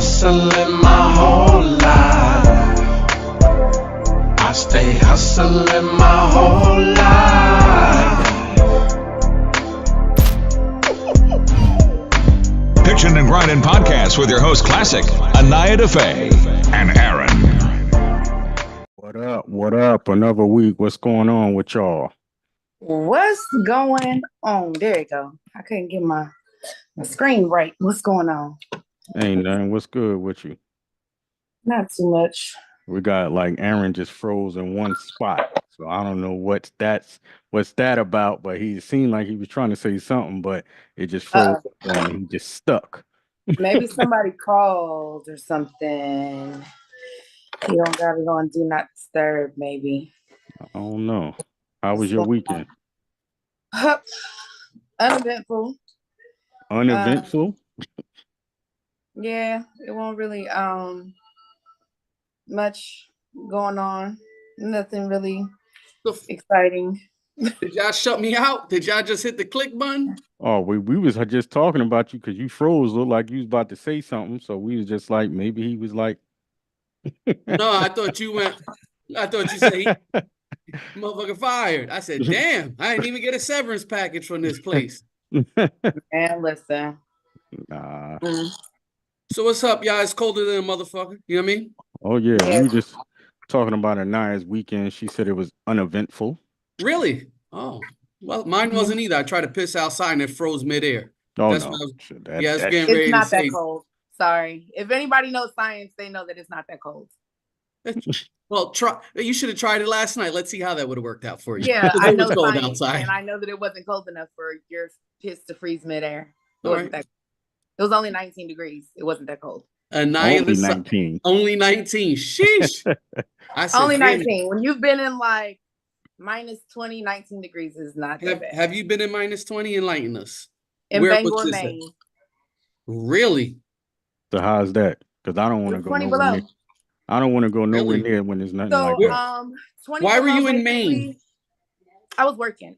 hustling my whole life. I stay hustling my whole life. Pitchin Grindnin podcast with your host KLASSIK, ANAYA, DAFFE, and Aaron. What up? What up? Another week. What's going on with y'all? What's going on? There you go. I couldn't get my screen right. What's going on? Ain't nothing. What's good with you? Not too much. We got like Aaron just froze in one spot. So I don't know what's that about, but he seemed like he was trying to say something, but it just froze and he just stuck. Maybe somebody called or something. He don't got it on Do Not Disturb, maybe. I don't know. How was your weekend? Uneventful. Uneventful? Yeah, it won't really much going on. Nothing really exciting. Did y'all shut me out? Did y'all just hit the click button? Oh, we was just talking about you because you froze. Looked like you was about to say something. So we was just like, maybe he was like. No, I thought you said motherfucker fired. I said, damn, I didn't even get a severance package from this place. And listen. Nah. So what's up, y'all? It's colder than a motherfucker. You know what I mean? Oh, yeah. We were just talking about Anaya's weekend. She said it was uneventful. Really? Oh, well, mine wasn't either. I tried to piss outside and it froze midair. Oh, That's no. It's not that cold. Sorry. If anybody knows science, they know that it's not that cold. Well, you should have tried it last night. Let's see how that would have worked out for you. Yeah, I know cold science, outside. and I know that it wasn't cold enough for your piss to freeze midair. It was only 19 degrees. It wasn't that cold. Only 19. Only 19. Sheesh. I said, only 19. When you've been in like minus 20, 19 degrees is not that bad. Have you been in minus 20? Enlighten us. In Bangor, Maine. Really? So how's that? Because I don't want to go 20 nowhere below. near. I don't want to go nowhere near when there's nothing like that. 20 Why were you in basically, Maine? I was working.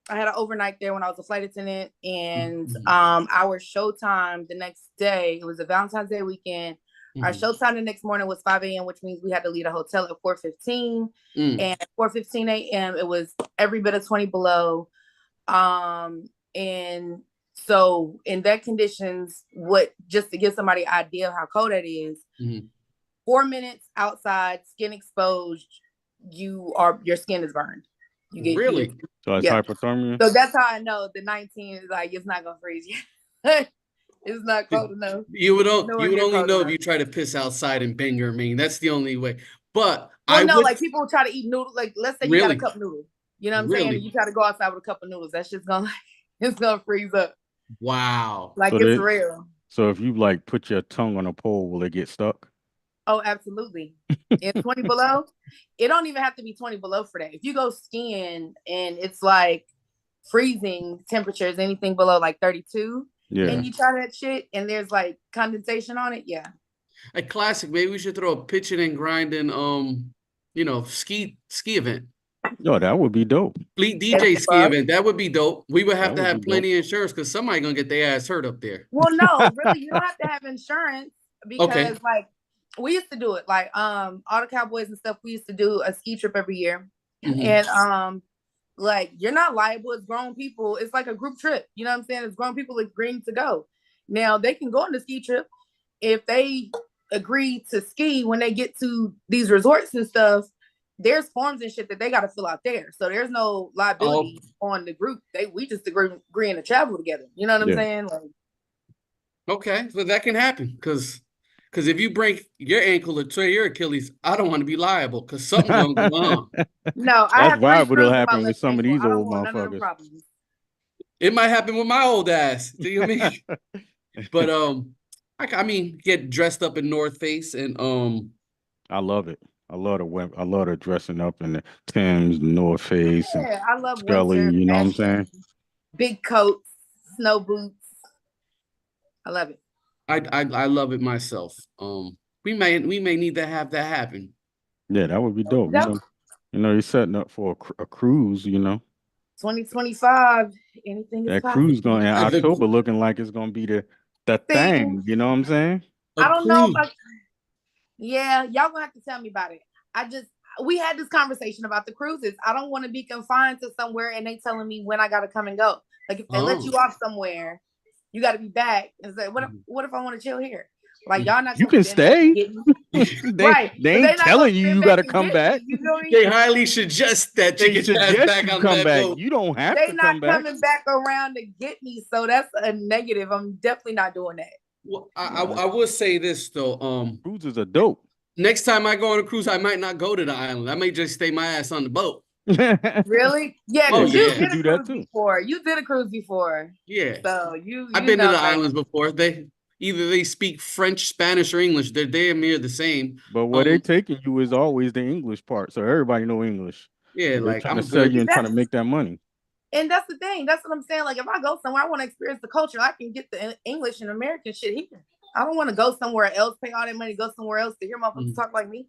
I had an overnight there when I was a flight attendant, and our showtime the next day, it was a Valentine's Day weekend. Our showtime the next morning was 5 a.m., which means we had to leave the hotel at 4:15. And at 4:15 a.m., it was every bit of 20 below. And so in that conditions, just to give somebody an idea of how cold that is, 4 minutes outside, skin exposed, your skin is burned. You get really? So it's hypothermia? So that's how I know the 19 is like, it's not going to freeze you. It's not cold enough. You would only know if you try to piss outside in Bangor, Maine. That's the only way. But like people try to eat noodles. Like, let's say you got a cup noodle. You know what I'm saying? You try to go outside with a cup of noodles. That's just going to, it's going to freeze up. Wow. Like, so it's real. So if you like put your tongue on a pole, will it get stuck? Oh, absolutely. In 20 below, it don't even have to be 20 below for that. If you go skiing and it's like freezing temperatures, anything below like 32, and you try that shit and there's like condensation on it, A KLASSIK, maybe we should throw a Pitchin Grindnin, ski event. No, that would be dope. Fleet DJ ski event. That would be dope. We would have to have plenty of insurance because somebody gonna get their ass hurt up there. Well, no, really, you don't have to have insurance because like we used to do it. Like all the cowboys and stuff, we used to do a ski trip every year. And like you're not liable as grown people. It's like a group trip. You know what I'm saying? It's grown people agreeing to go. Now they can go on the ski trip if they agree to ski when they get to these resorts and stuff. There's forms and shit that they got to fill out there. So there's no liability on the group. We just agreeing to travel together. You know what I'm saying? Like, okay, so that can happen because if you break your ankle or tear your Achilles, I don't want to be liable because something's going to go on. No, that's why it'll happen with some of these old motherfuckers. It might happen with my old ass. Do you know what I mean? But I mean, get dressed up in North Face and I love it. I love the dressing up in the Timbs, North Face, and I love Scully. Winter, you know what I'm saying? Big coats, snow boots. I love it. I love it myself. We may need to have that happen. Yeah, that would be dope. You're setting up for a cruise. 2025, anything is that possible. cruise going in October, looking like it's going to be the the thing. You know what I'm saying? I don't know if yeah, y'all gonna have to tell me about it. We had this conversation about the cruises. I don't want to be confined to somewhere and they telling me when I gotta come and go. Like if they let you off somewhere, you gotta be back and say, what if I want to chill here? Like y'all not. You can stay. Right? They ain't telling you gotta come back. You know they highly suggest that you get back on that boat. You don't have to come back. They not coming back around to get me, so that's a negative. I'm definitely not doing that. Well, I will say this though. Cruises are dope. Next time I go on a cruise, I might not go to the island. I may just stay my ass on the boat. Really? Yeah, you did do that too. Before. You did a cruise before. Yeah. So I've been to the islands before. Either they speak French, Spanish, or English. They're damn near the same. But where they're taking you is always the English part. So everybody know English. Yeah, like trying to sell you and trying to make that money. And that's the thing. That's what I'm saying. Like if I go somewhere, I want to experience the culture. I can get the English and American shit here. I don't want to go somewhere else, pay all that money, go somewhere else to hear motherfuckers talk like me.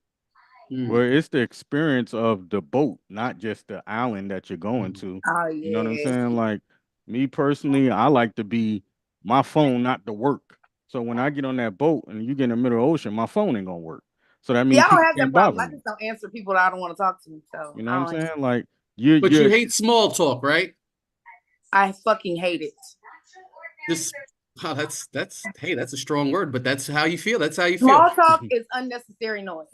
Well, it's the experience of the boat, not just the island that you're going to. Oh, yeah. You know what I'm saying? Like me personally, I like to be my phone, not to work. So when I get on that boat and you get in the middle of the ocean, my phone ain't gonna work. So that means I don't have that problem. I just don't answer people that I don't want to talk to. So you know what I'm saying? Like you hate small talk, right? I fucking hate it. That's a strong word, but that's how you feel. That's how you feel. Small talk is unnecessary noise.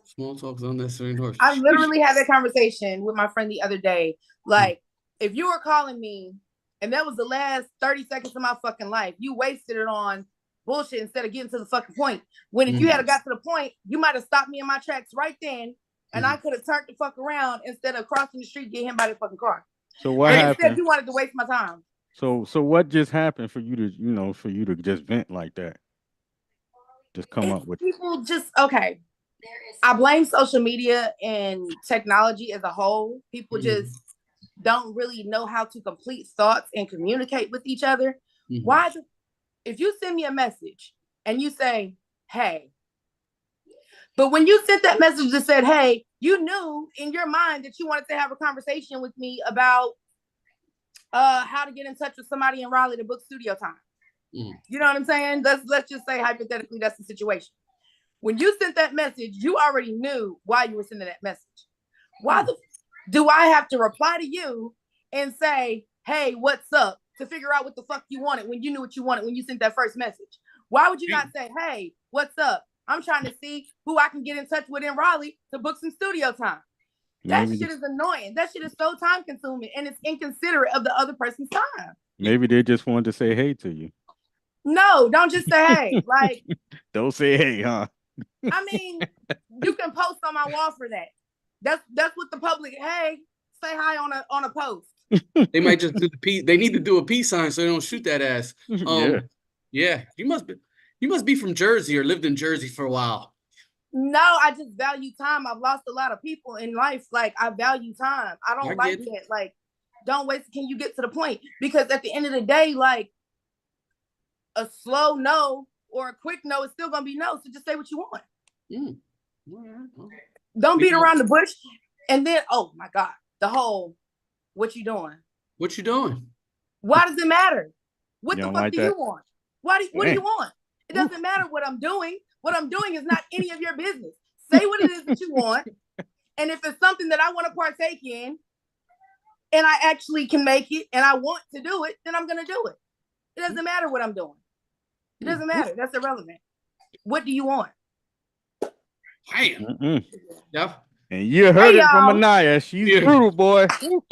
Small talk is unnecessary noise. I literally had that conversation with my friend the other day. Like, if you were calling me and that was the last 30 seconds of my fucking life, you wasted it on bullshit instead of getting to the fucking point. When if you had got to the point, you might have stopped me in my tracks right then, and I could have turned the fuck around instead of crossing the street, get hit by the fucking car. So what happened? Instead, you wanted to waste my time. So what just happened for you to just vent like that? Just come up with people okay. I blame social media and technology as a whole. People just don't really know how to complete thoughts and communicate with each other. If you send me a message and you say, hey, but when you sent that message that said, hey, you knew in your mind that you wanted to have a conversation with me about how to get in touch with somebody in Raleigh to book studio time. You know what I'm saying? Let's just say hypothetically that's the situation. When you sent that message, you already knew why you were sending that message. Why do I have to reply to you and say, hey, what's up, to figure out what the fuck you wanted when you knew what you wanted when you sent that first message? Why would you not say, hey, what's up? I'm trying to see who I can get in touch with in Raleigh to book some studio time. That shit is annoying. That shit is so time consuming and it's inconsiderate of the other person's time. Maybe they just wanted to say hey to you. No, don't just say hey. Like, don't say hey, huh? I mean, you can post on my wall for that. That's what the public. Hey, say hi on a post. They might just do they need to do a peace sign so they don't shoot that ass. Yeah. You must be from Jersey or lived in Jersey for a while. No, I just value time. I've lost a lot of people in life. Like, I value time. I don't like it. Like, don't waste. Can you get to the point? Because at the end of the day, like, a slow no or a quick no is still gonna be no. So just say what you want. Don't beat around the bush. And then, oh my God, the whole, what you doing? What you doing? Why does it matter? What the fuck do you want? What do you want? It doesn't matter what I'm doing. What I'm doing is not any of your business. Say what it is that you want. And if it's something that I want to partake in and I actually can make it and I want to do it, then I'm going to do it. It doesn't matter what I'm doing. It doesn't matter. That's irrelevant. What do you want? Damn. Yeah. And you heard it from ANAYA. She's brutal, boy. You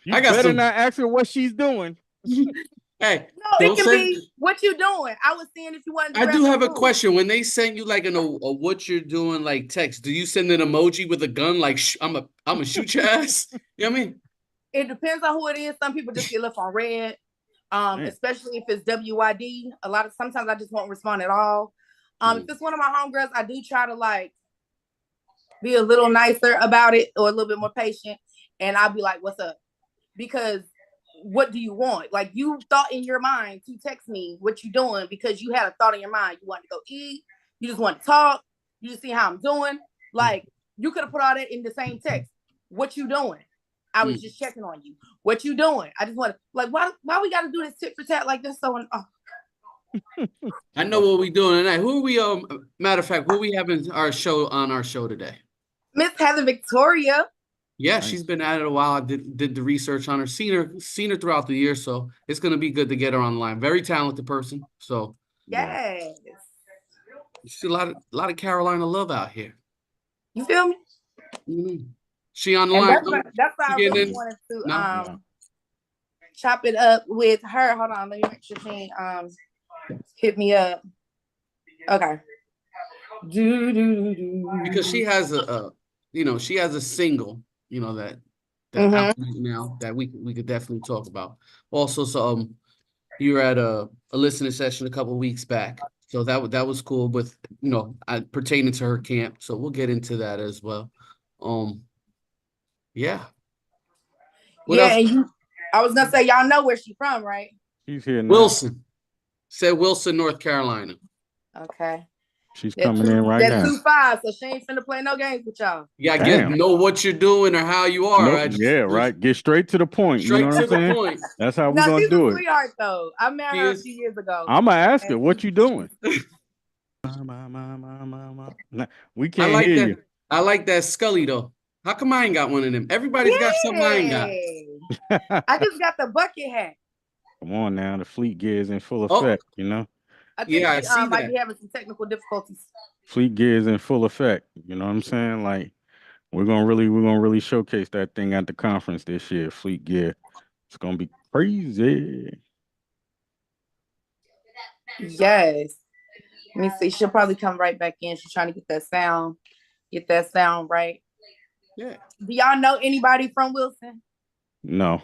better not ask her what she's doing. Hey, no, it can be what you doing. I was seeing if you wanted to. I do have a question. When they send you like a what you're doing like text, do you send an emoji with a gun like I'm a shoot your ass? You know what I mean? It depends on who it is. Some people just get left on red. Especially if it's WYD. Sometimes I just won't respond at all. If it's one of my homegirls, I do try to like be a little nicer about it or a little bit more patient. And I'll be like, what's up? Because what do you want? Like, you thought in your mind to text me what you doing because you had a thought in your mind. You want to go eat. You just want to talk. You just see how I'm doing. Like, you could have put all that in the same text. What you doing? I was just checking on you. What you doing? I just want to, like, why we got to do this tit for tat like this? So, I know what we doing tonight. Who are we? Matter of fact, who we having our show today? Miss Heather Victoria. Yeah, she's been at it a while. I did the research on her, seen her throughout the year, so it's gonna be good to get her online. Very talented person. So yes, she's a lot of Carolina love out here. You feel me? Mm-hmm. She online. That's why I really wanted to chop it up with her. Hold on, let me make sure she hit me up. Okay. Because she has she has a single, that out now that we could definitely talk about. Also, so you were at a listening session a couple of weeks back, so that was cool with pertaining to her camp. So we'll get into that as well. Yeah. What else? And I was gonna say, y'all know where she's from, right? She's here now. Wilson. Said Wilson, North Carolina. Okay. She's coming in right now. That's 2-5, so she ain't finna play no games with y'all. Yeah, I guess know what you're doing or how you are. Right. Get straight to the point. Straight you know what to I'm the saying? point. That's how we're gonna do it. She's a sweetheart, though. I met her a few years ago. I'm gonna ask her, what you doing? We can't hear you. I like that Scully though. How come I ain't got one of them? Everybody's got something I ain't got. I just got the bucket hat. Come on now, the fleet gear is in full effect, I think I see that. might be having some technical difficulties. Fleet gear is in full effect. You know what I'm saying? Like we're gonna really showcase that thing at the conference this year. Fleet gear. It's gonna be crazy. Yes. Let me see. She'll probably come right back in. She's trying to get that sound right. Yeah. Do y'all know anybody from Wilson? No.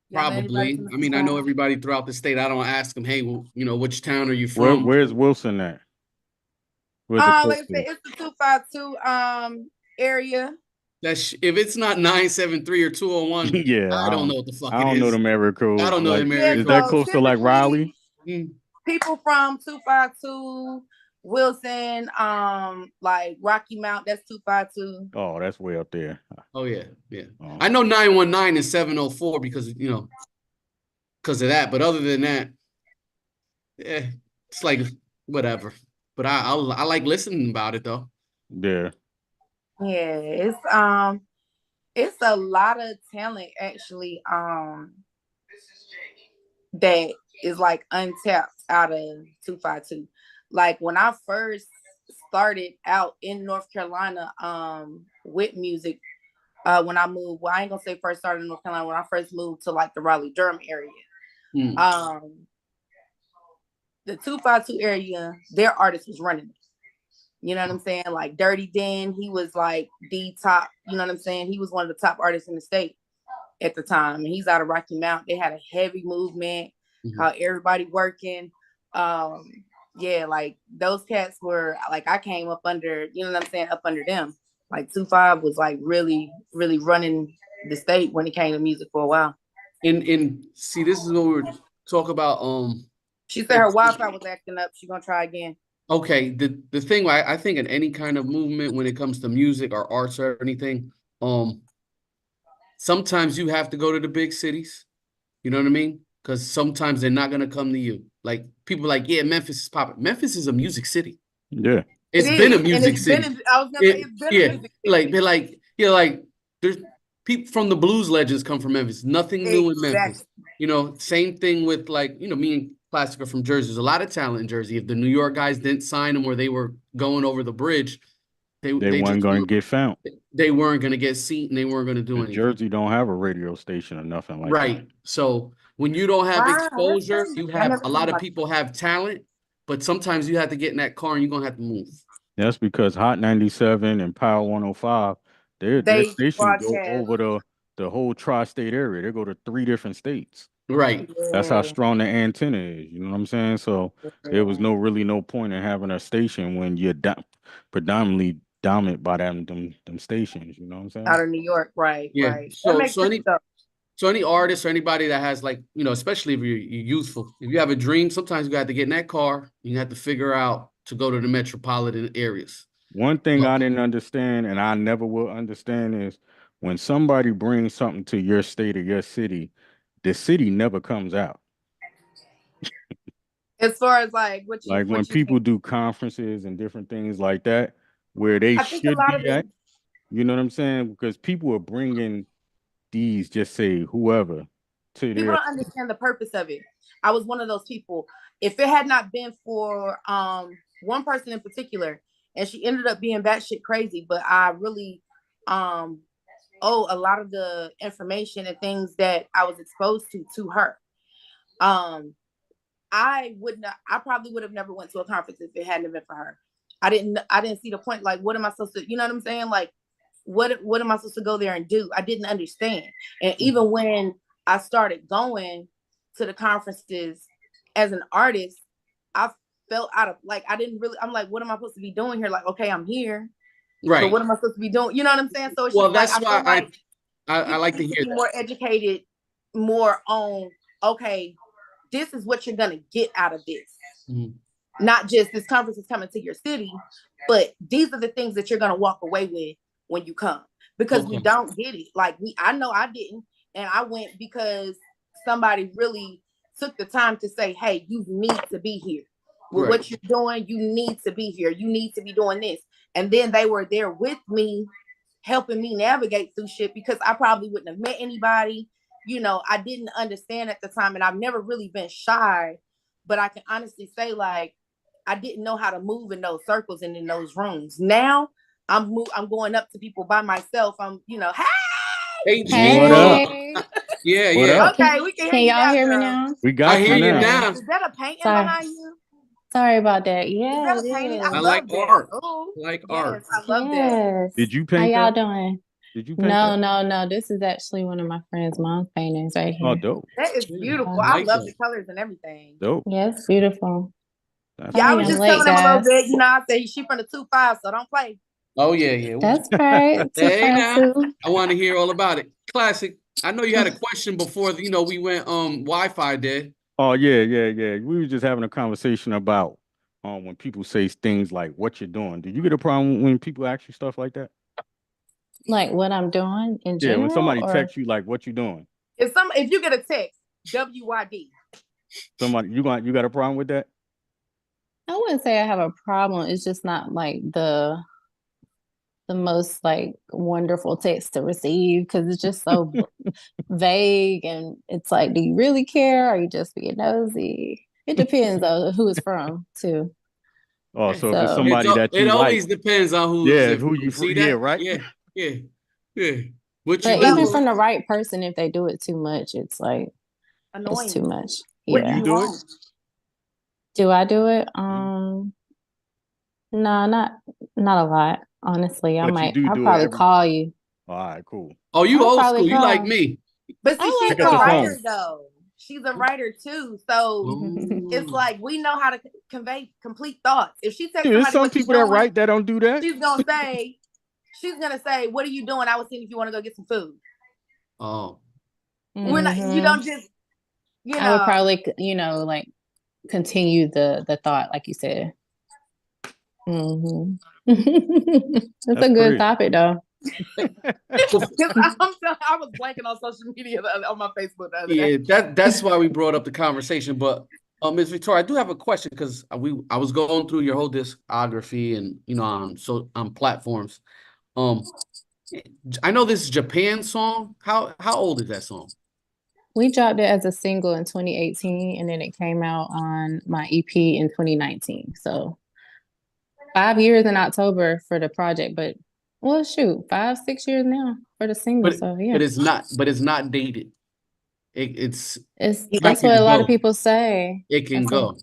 Probably. I mean, I know everybody throughout the state. I don't ask them, hey, which town are you from? Where's Wilson at? Like I said, it's the 252 area. That's if it's not 973 or 201. Yeah, I don't know what the fuck it is. I don't know them area codes. I don't know them area codes. Is that close to like Raleigh? People from 252 Wilson, like Rocky Mount, that's 252. Oh, that's way up there. Oh yeah. Oh. I know 919 is 704 because of that. But other than that, it's like whatever. But I like listening about it though. Yeah. Yeah, it's a lot of talent actually. That is like untapped out of 252. Like when I first started out in North Carolina with music, when I moved, I ain't gonna say first started in North Carolina, when I first moved to like the Raleigh-Durham area. The 252 area, their artist was running it. You know what I'm saying? Like Dirty Dan, he was like the top, you know what I'm saying? He was one of the top artists in the state at the time. And he's out of Rocky Mount. They had a heavy movement, how everybody working. Like those cats were like, I came up under, you know what I'm saying, up under them. Like 25 was like really, really running the state when it came to music for a while. And see, this is what we were talking about. She said her Wi-Fi was acting up. She's gonna try again. Okay, the thing I think in any kind of movement when it comes to music or arts or anything, sometimes you have to go to the big cities. You know what I mean? Because sometimes they're not gonna come to you. Like people are like, yeah, Memphis is popping. Memphis is a music city. Yeah, it's been a music city. There's people from the blues legends come from Memphis. Nothing new in Memphis. Same thing with me and KLASSIK are from Jersey. There's a lot of talent in Jersey. If the New York guys didn't sign them or they were going over the bridge, they weren't going to get found. They weren't going to get seen and they weren't going to do anything. Jersey don't have a radio station or nothing like that. Right. So when you don't have exposure, you have a lot of people have talent, but sometimes you have to get in that car and you're going to have to move. That's because Hot 97 and Power 105, their stations go over the whole tri-state area. They go to 3 different states. Right. That's how strong the antenna is. You know what I'm saying? So there was no point in having a station when you're predominantly dominant by them stations. You know what I'm saying? Out of New York, right? Yeah. Right. So any artist or anybody that has especially if you're youthful, if you have a dream, sometimes you have to get in that car. You have to figure out to go to the metropolitan areas. One thing I didn't understand, and I never will understand, is when somebody brings something to your state or your city, the city never comes out. As far as like what when people think? do conferences and different things like that, where they I think a should lot of be at, you know what I'm saying? Because people are bringing these, just say whoever, to people their. don't understand the purpose of it. I was one of those people. If it had not been for one person in particular, and she ended up being batshit crazy, but I really owe a lot of the information and things that I was exposed to her. I probably would have never went to a conference if it hadn't been for her. I didn't see the point. Like, what am I supposed to, you know what I'm saying? Like, what am I supposed to go there and do? I didn't understand. And even when I started going to the conferences as an artist, I felt out of, like, I'm like, what am I supposed to be doing here? Like, okay, I'm here. Right. But what am I supposed to be doing? You know what I'm saying? So it's well, just that's like, why I like to hear that. More educated, more on, okay, this is what you're going to get out of this. Mm-hmm. Not just this conference is coming to your city, but these are the things that you're going to walk away with when you come. Because we don't get it. Like, I know I didn't. And I went because somebody really took the time to say, hey, you need to be here. With what you're doing, you need to be here. You need to be doing this. And then they were there with me, helping me navigate through shit, because I probably wouldn't have met anybody. You know, I didn't understand at the time, and I've never really been shy, but I can honestly say, like, I didn't know how to move in those circles and in those rooms. Now I'm going up to people by myself. I'm, you know, hey, what up? Yeah, what yeah. Up? Okay, we can y'all hear me now? We got you now. Is that a painting behind you? Sorry about that. Yeah, is that a painting? I like art. Art. I love that. Did you paint? How y'all doing? Did you paint? No. This is actually one of my friend's mom's paintings right here. Oh, dope. That is beautiful. I love the colors and everything. Dope. Yes, beautiful. Yeah, I was just telling them a little bit. You know, I say she from the 2-5, so don't play. Oh yeah. That's right. Hey, now I want to hear all about it. Classic. I know you had a question before. You know, we went Wi-Fi there. Oh yeah. We were just having a conversation about when people say things like "what you're doing." Do you get a problem when people ask you stuff like that? Like what I'm doing in general? Yeah, when somebody texts you like "what you doing." If you get a text, WYD. Somebody you got a problem with that? I wouldn't say I have a problem. It's just not like the most like wonderful text to receive, because it's just so vague, and it's like, do you really care? Or are you just being nosy? It depends on who it's from too. Oh, so if it's somebody that you it always depends on who. Yeah, who you see that? Yeah, right. Yeah. But even from the right person, if they do it too much, it's like annoying. It's too much. Yeah. You do it? Do I do it? No, not a lot. Honestly, I'll probably call you. All right, cool. Oh, you old school. You like me. But see, she's a writer though. She's a writer too. So it's like, we know how to convey complete thoughts. If she takes there's some people that write that don't do that. She's gonna say, what are you doing? I was seeing if you want to go get some food. Oh. We're not, you don't just, you know. I would probably, like continue the thought, like you said. That's a good topic though. I was blanking on social media on my Facebook the other day. That's why we brought up the conversation. But Ms. Victoria, I do have a question, because I was going through your whole discography and on platforms. I know this is Japan song. How old is that song? We dropped it as a single in 2018, and then it came out on my EP in 2019. So 5 years in October for the project, but 5-6 years now for the single. So yeah. But it's not dated. It's that's what a lot of people say. It can go.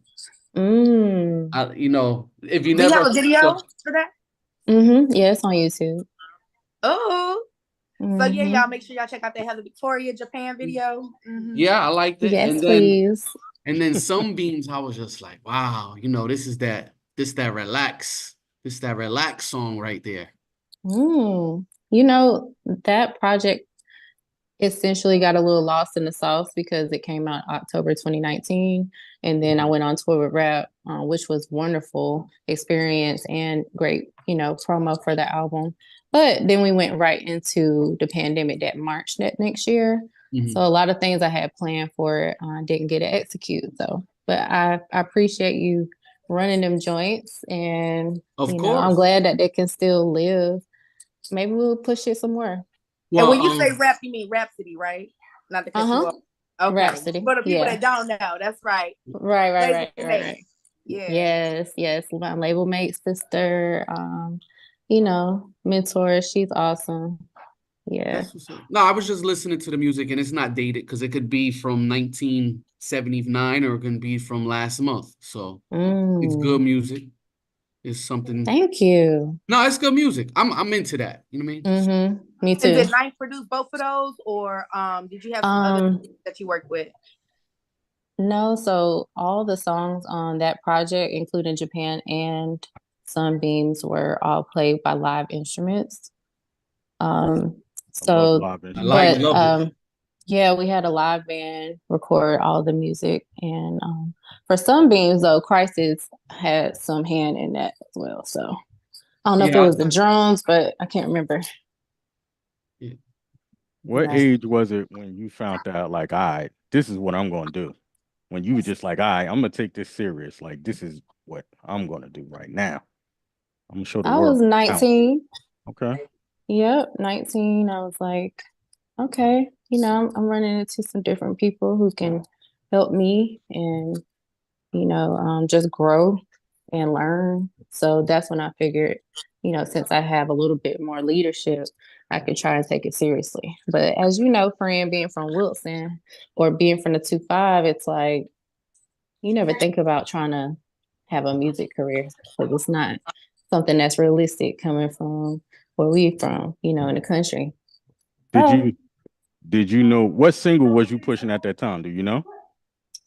If you never have a video for that. Yeah, it's on YouTube. Oh. So yeah, y'all make sure y'all check out that Heather Victoria Japan video. Yeah, I liked it. Yes, please. And then Sunbeams, I was just like, wow, this is that relax song right there. That project essentially got a little lost in the sauce because it came out October 2019, and then I went on tour with Rap, which was wonderful experience and great, promo for the album. But then we went right into the pandemic that March that next year. So a lot of things I had planned for it didn't get to execute. So But I appreciate you running them joints, and Of I'm course. glad that they can still live. Maybe we'll push it some more. Well, and when you say rap, you mean Rhapsody, right? Not to cut you off. Okay. Rhapsody. For the people that don't know, that's right. Right. Yeah. Yes. My label mate sister, mentor. She's awesome. Yeah. No, I was just listening to the music, and it's not dated because it could be from 1979 or it can be from last month. So it's good music. It's something. Thank you. No, it's good music. I'm into that. You know what I mean? Me too. And did Knife produce both of those, or did you have some other that you worked with? No, so all the songs on that project, including Japan and Sunbeams, were all played by live instruments. Yeah, we had a live band record all the music, and for Sunbeams though, Crisis had some hand in that as well. So I don't know if it was the drums, but I can't remember. What age was it when you found out, like, all right, this is what I'm going to do? When you were just like, all right, I'm going to take this serious. Like, this is what I'm going to do right now. I'm going to show the world. I was 19. Okay. Yep, 19. I was like, okay, I'm running into some different people who can help me and, just grow and learn. So that's when I figured, since I have a little bit more leadership, I could try and take it seriously. But as you know, friend, being from Wilson or being from the 2-5, it's like, you never think about trying to have a music career because it's not something that's realistic coming from where we from, in the country. Did you know what single was you pushing at that time? Do you know?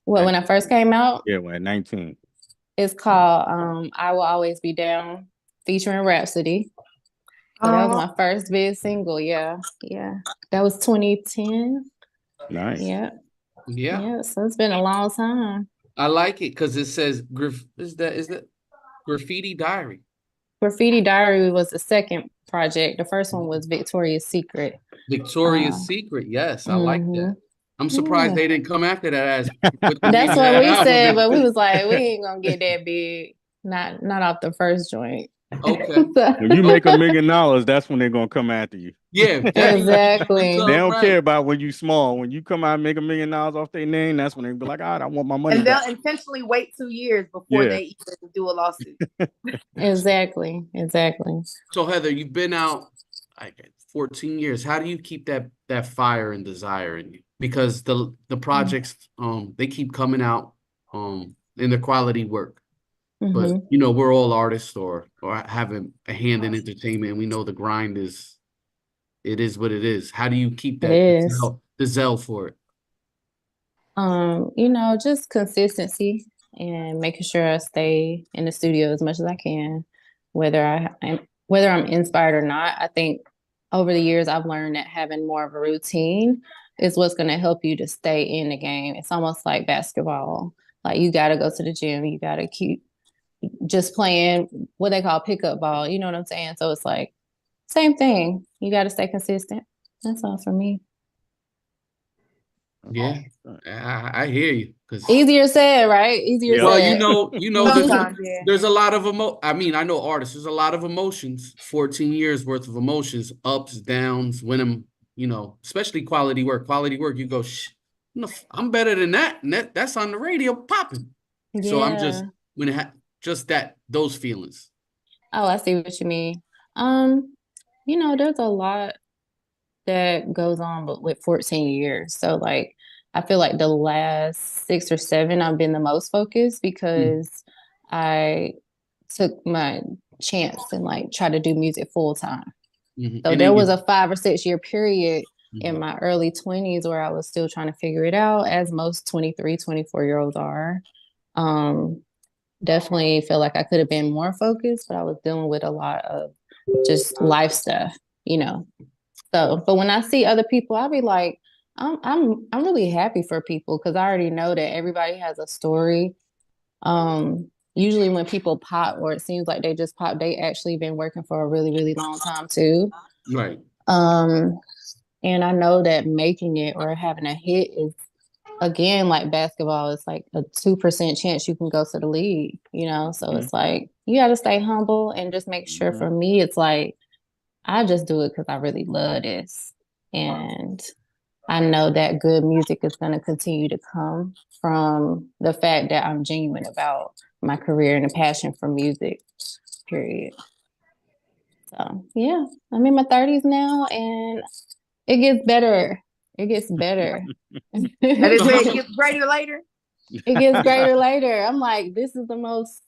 Well, when I first came out? Yeah, when at 19. It's called I Will Always Be Down, featuring Rhapsody. So that was my first big single. Yeah. That was 2010. Nice. Yeah. So it's been a long time. I like it because it says is that Graffiti Diary. Graffiti Diary was the second project. The first one was Victoria's Secret. Victoria's Secret, yes, I like that. I'm surprised they didn't come after that. That's what we said, but we was like, we ain't gonna get that big. Not off the first joint. Okay. When you make $1 million, that's when they're gonna come after you. Yeah, exactly. They don't care about when you small. When you come out and make $1 million off their name, that's when they be like, all right, I want my money. And they'll intentionally wait 2 years before they even do a lawsuit. Exactly. So Heather, you've been out like 14 years. How do you keep that fire and desire in you? Because the projects they keep coming out in the quality work. But we're all artists or having a hand in entertainment, and we know the grind is what it is. How do you keep that the zeal for it? Just consistency and making sure I stay in the studio as much as I can, whether I'm inspired or not. I think over the years I've learned that having more of a routine is what's going to help you to stay in the game. It's almost like basketball. Like you got to go to the gym. You got to keep just playing what they call pickup ball. You know what I'm saying? So it's like same thing. You got to stay consistent. That's all for me. Yeah, I hear you. Easier said, right? Easier said. Well, there's a lot of I know artists. There's a lot of emotions. 14 years worth of emotions, ups, downs. When I'm, especially quality work. Quality work, you go, I'm better than that. And that's on the radio popping. Yeah. So I'm just those feelings. Oh, I see what you mean. There's a lot that goes on with 14 years. So like I feel like the last 6 or 7 I've been the most focused because I took my chance and like try to do music full time. So there was a 5 or 6 year period in my early 20s where I was still trying to figure it out, as most 23, 24-year-olds are. Definitely feel like I could have been more focused, but I was dealing with a lot of just life stuff, So, but when I see other people, I'll be like, I'm really happy for people because I already know that everybody has a story. Usually when people pop, or it seems like they just pop, they actually been working for a really, really long time too. Right. And I know that making it or having a hit is again, like basketball, it's like a 2% chance you can go to the league, So it's like you got to stay humble and just make sure. For me, it's like I just do it because I really love this, and I know that good music is going to continue to come from the fact that I'm genuine about my career and a passion for music. Period. So yeah, I'm in my 30s now, and it gets better. It gets better. And it gets greater later. It gets greater later. I'm like, this is the most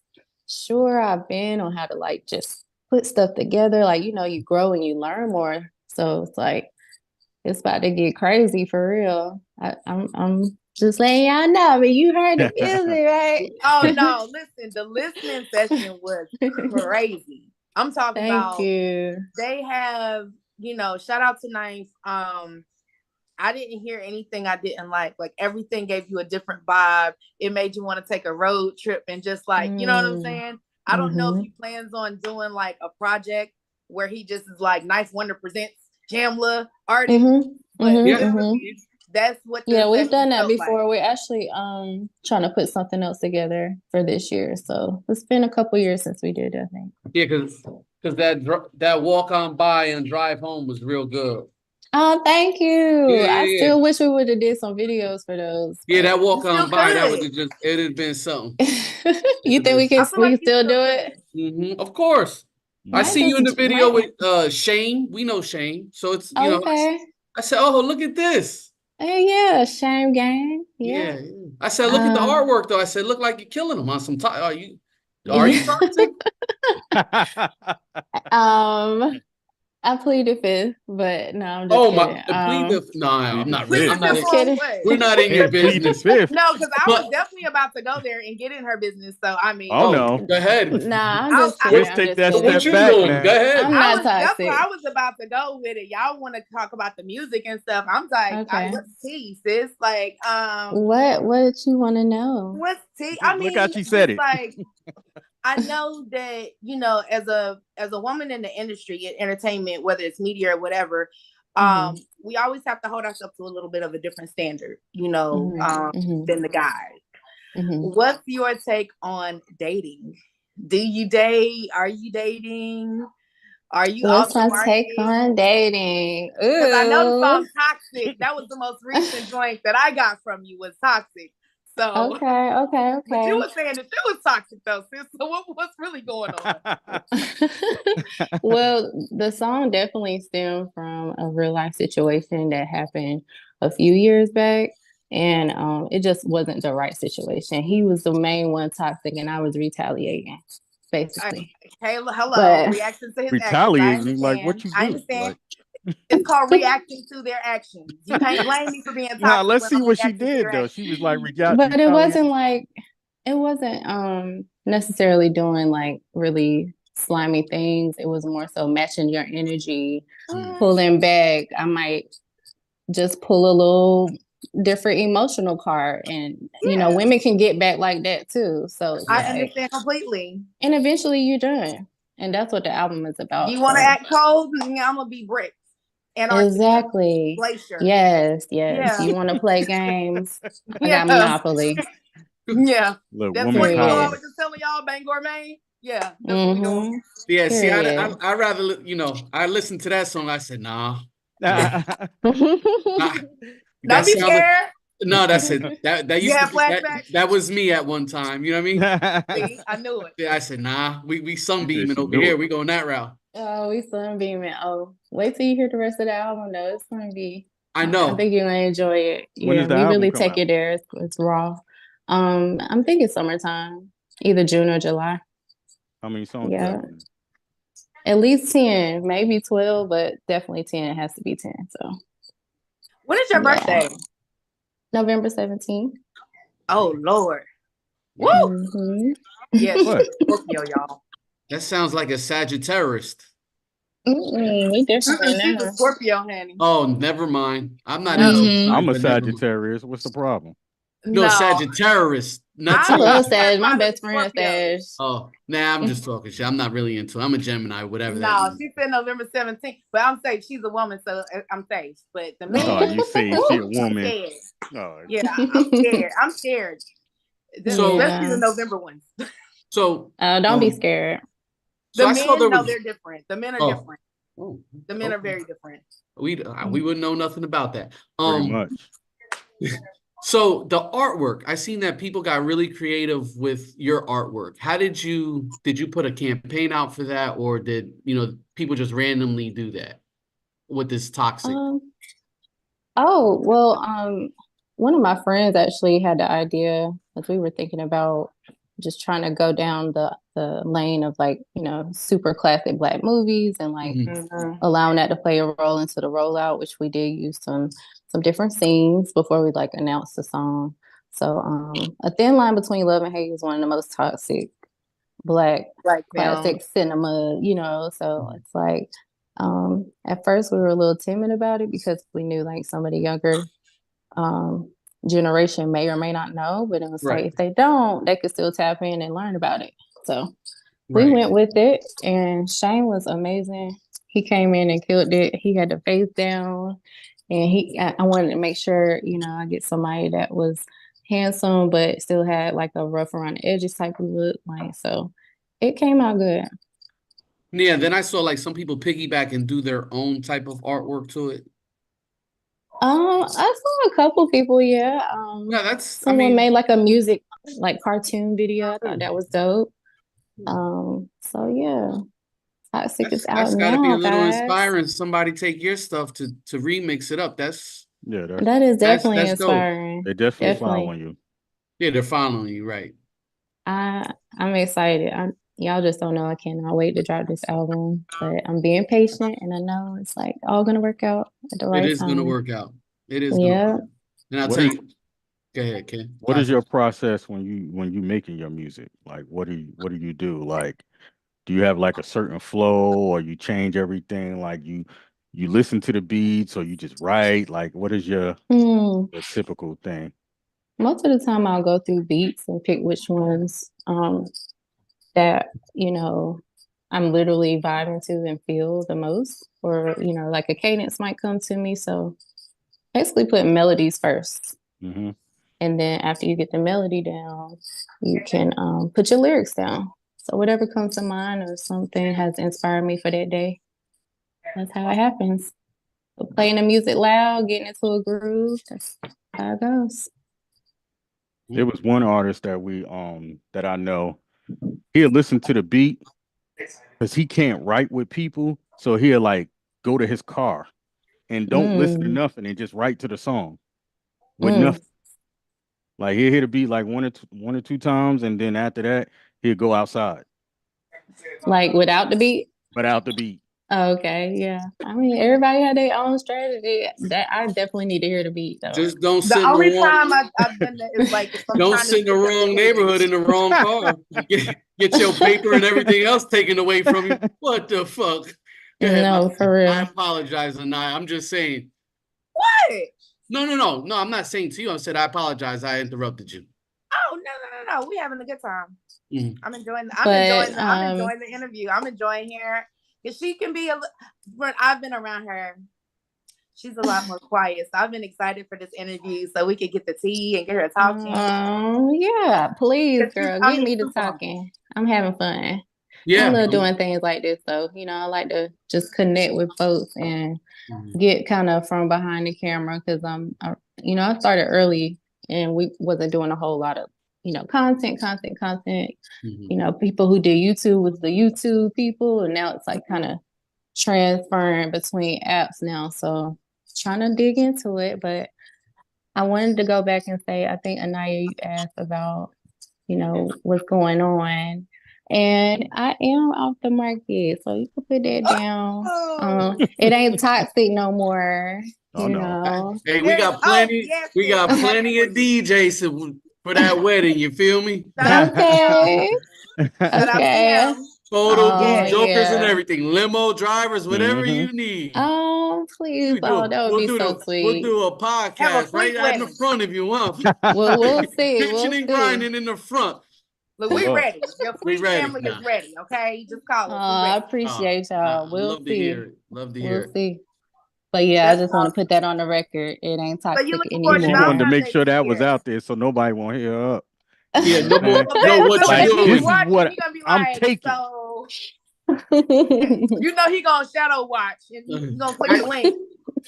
sure I've been on how to like just put stuff together. Like, you grow and you learn more. So it's like it's about to get crazy for real. I'm just letting y'all know. I mean, you heard the music, right? Oh no, listen, the listening session was crazy. I'm talking about. Thank you. They have, shout out to Ninth. I didn't hear anything I didn't like. Like everything gave you a different vibe. It made you want to take a road trip and just like, you know what I'm saying? I don't know if he plans on doing like a project where he just is like Ninth Wonder presents Jamla artist. That's what. We've done that before. Like. We're actually trying to put something else together for this year. So it's been a couple years since we did, I think. Yeah, because that walk on by and drive home was real good. Oh, thank you. Yeah. I still wish we would have did some videos for those. Yeah, that walk on by, that would have it'd been something. You think we can still do it? Mm-hmm. Of course. I see you in the video with Shane. We know Shane. So it's okay. I said, oh, look at this. Hey, yeah, Shame Gang. Yeah. I said, look at the artwork though. I said, look like you're killing them on some time. Are you toxic? I pleaded fifth, but no, I'm just kidding. Plead fifth. No, I'm not really. I'm not kidding. We're not in your business. No, because I was definitely about to go there and get in her business. So I mean, no, go ahead. Nah, I'm just kidding. Let's take that step back. Go ahead. I'm not toxic. I was about to go with it. Y'all want to talk about the music and stuff? I'm like, what's tea, sis? Like, what you want to know? What's tea? I mean, look how she said it. Like, I know that, as a woman in the industry, in entertainment, whether it's media or whatever, we always have to hold ourselves to a little bit of a different standard, than the guys. What's your take on dating? Do you date? Are you dating? Are you? What's my take on dating? Because I know the song "Toxic." That was the most recent joint that I got from you was "Toxic." So okay. But you were saying that she was toxic though, sis. So what's really going on? Well, the song definitely stemmed from a real life situation that happened a few years back, and it just wasn't the right situation. He was the main one toxic, and I was retaliating, basically. Hello, reaction to his retaliating. Like what you do? I understand. It's called reacting to their actions. You can't blame me for being toxic. Nah, let's see what she did though. She was like but it wasn't necessarily doing like really slimy things. It was more so matching your energy, pulling back. I might just pull a little different emotional card, and women can get back like that too. So I understand completely. And eventually you're done, and that's what the album is about. You want to act cold? I'm gonna be brick. Exactly. Yes. Yeah. You want to play games? I got Monopoly. Yeah. Look, that's what you always just telling y'all, Bangor, Maine. Yeah. That's what we doing. Yeah. See, I rather I listened to that song. I said, nah. Don't be scared. No, that's it. That used to be, that was me at one time. You know what I mean? See, I knew it. Yeah, I said, nah. We sunbeaming over here. We going that route. Oh, we sunbeaming. Oh, wait till you hear the rest of the album, though. It's going to be. I know. I think you're going to enjoy it. We really take it there. It's raw. I'm thinking summertime, either June or July. How many songs? Yeah. At least 10, maybe 12, but definitely 10. It has to be 10. So. When is your birthday? November 17th. Oh, Lord. Woo! Mm-hmm. Yeah, Scorpio, y'all. That sounds like a Sagittarius. We definitely She's a Scorpio, honey. Oh, never mind. I'm not. I'm a Sagittarius. What's the problem? No, Sagittarius. I love Sag. My best friend Sag. Oh, nah, I'm just talking shit. I'm not really into it. I'm a Gemini, whatever that No, means. she said November 17th, but I'm safe. She's a woman, so I'm safe. But the man, Oh, you say she a woman? Oh. Yeah, I'm scared. I'm scared. Especially the November ones. So don't be scared. So the men know they're different. The men are different. Oh, the men are very different. We wouldn't know nothing about that. Pretty much. So the artwork, I seen that people got really creative with your artwork. How did you put a campaign out for that, or did people just randomly do that with this toxic? One of my friends actually had the idea, as we were thinking about just trying to go down the lane of super classic Black movies and allowing that to play a role into the rollout, which we did use some different scenes before we announced the song. So A Thin Line Between Love and Hate is one of the most toxic Black classic cinema, so it's at first we were a little timid about it because we knew some of the younger generation may or may not know, but it was if they don't, they could still tap in and learn about it. So we went with it, and Shane was amazing. He came in and killed it. He had the face down, and I wanted to make sure I get somebody that was handsome but still had a rough around the edges type of look. So it came out good. Yeah, then I saw some people piggyback and do their own type of artwork to it. I saw a couple people, yeah. Someone made a music cartoon video. I thought that was dope. So yeah, Toxic is out now. That's gotta be a little guys. inspiring. Somebody take your stuff to remix it up. That is definitely inspiring. They definitely following you. Yeah, they're following you, right? I'm excited. Y'all just don't know. I cannot wait to drop this album, but I'm being patient, and I know it's all gonna work out at the right time. It is gonna work out. It is. Yeah. And I'll tell you. Go ahead, Ken. What is your process when you making your music? What do you do? Do you have a certain flow, or you change everything? You listen to the beats, or you just write? What is your typical thing? Most of the time I'll go through beats and pick which ones that I'm literally vibing to and feel the most, or a cadence might come to me. So basically put melodies first. Mm-hmm. And then after you get the melody down, you can put your lyrics down. So whatever comes to mind or something has inspired me for that day, that's how it happens. So playing the music loud, getting into a groove, that's how it goes. There was one artist that that I know, he'll listen to the beat because he can't write with people. So he'll go to his car and don't listen to nothing and just write to the song with nothing. He'll hear the beat one or two times, and then after that he'll go outside. Without the beat? Without the beat. Oh, okay, yeah. Everybody had their own strategy. That I definitely need to hear the beat though. Just don't sit the in the only wrong, time I've done that is don't sit in the wrong neighborhood in the wrong car. Get your paper and everything else taken away from you. What the fuck? No, for real. I apologize, Anaya. I'm just saying. What? No. I'm not saying to you. I said I apologize. I interrupted you. Oh no. We having a good time. Mm-hmm. I'm enjoying the interview. I'm enjoying her. Because she can be when I've been around her, she's a lot more quiet. So I've been excited for this interview so we could get the tea and get her talking. Oh yeah, please, girl, get me to talking. I'm having fun. Yeah, I love doing things like this. So I like to just connect with folks and get kind of from behind the camera because I started early and we wasn't doing a whole lot of content. People who did YouTube was the YouTube people, and now it's kind of transferring between apps now. So trying to dig into it, but I wanted to go back and say, I think Anaya, you asked about, what's going on, and I am off the market, so you can put that down. It ain't toxic no more. Oh, no. Hey, we got plenty. We got plenty of DJs for that wedding. You feel me? Okay. Okay. Photo booth, jokers, and yeah. everything. Limo drivers, whatever you need. Oh, please. That would be so We'll sweet. do a Have a podcast freak right in the wedding. front if you want. Well, we'll see. Pitching and grinding in the front. Look, we ready. Your We freak ready. family is ready. Okay, just call us. I appreciate y'all. We'll love to see. hear it. Love to hear We'll it. see. But yeah, I just want to put that on the record. It ain't So toxic you looking She forward to anymore. wanted to make Valentine's sure that was year? out there so nobody won't hear her up. Yeah, no more. Well, No, what so you Like, if this doing? is watching, what he gonna be I'm like, taking. so you know he gonna shadow watch and he gonna click the link.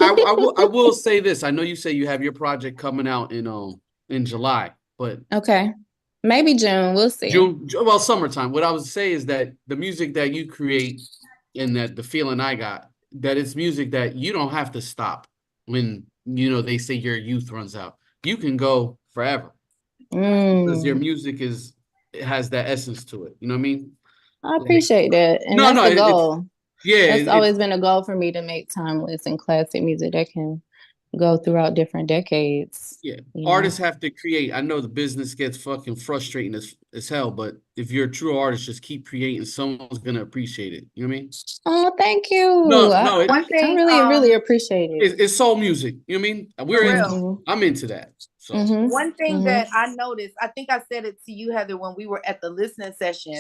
I will say this. I know you say you have your project coming out in July, but Okay. Maybe June. We'll see. Well, summertime. What I would say is that the music that you create and that the feeling I got, that it's music that you don't have to stop when, they say your youth runs out. You can go forever because your music it has that essence to it. You know what I mean? I appreciate that. And that's the goal. That's always been a goal for me to make timeless and classic music that can go throughout different decades. Yeah. Artists have to create. I know the business gets fucking frustrating as hell, but if you're a true artist, just keep creating. Someone's gonna appreciate it. You know what I mean? Oh, thank you. No, I really appreciate it. It's soul music. You know what I mean? I'm into that. So one thing that I noticed, I think I said it to you, Heather, when we were at the listening session.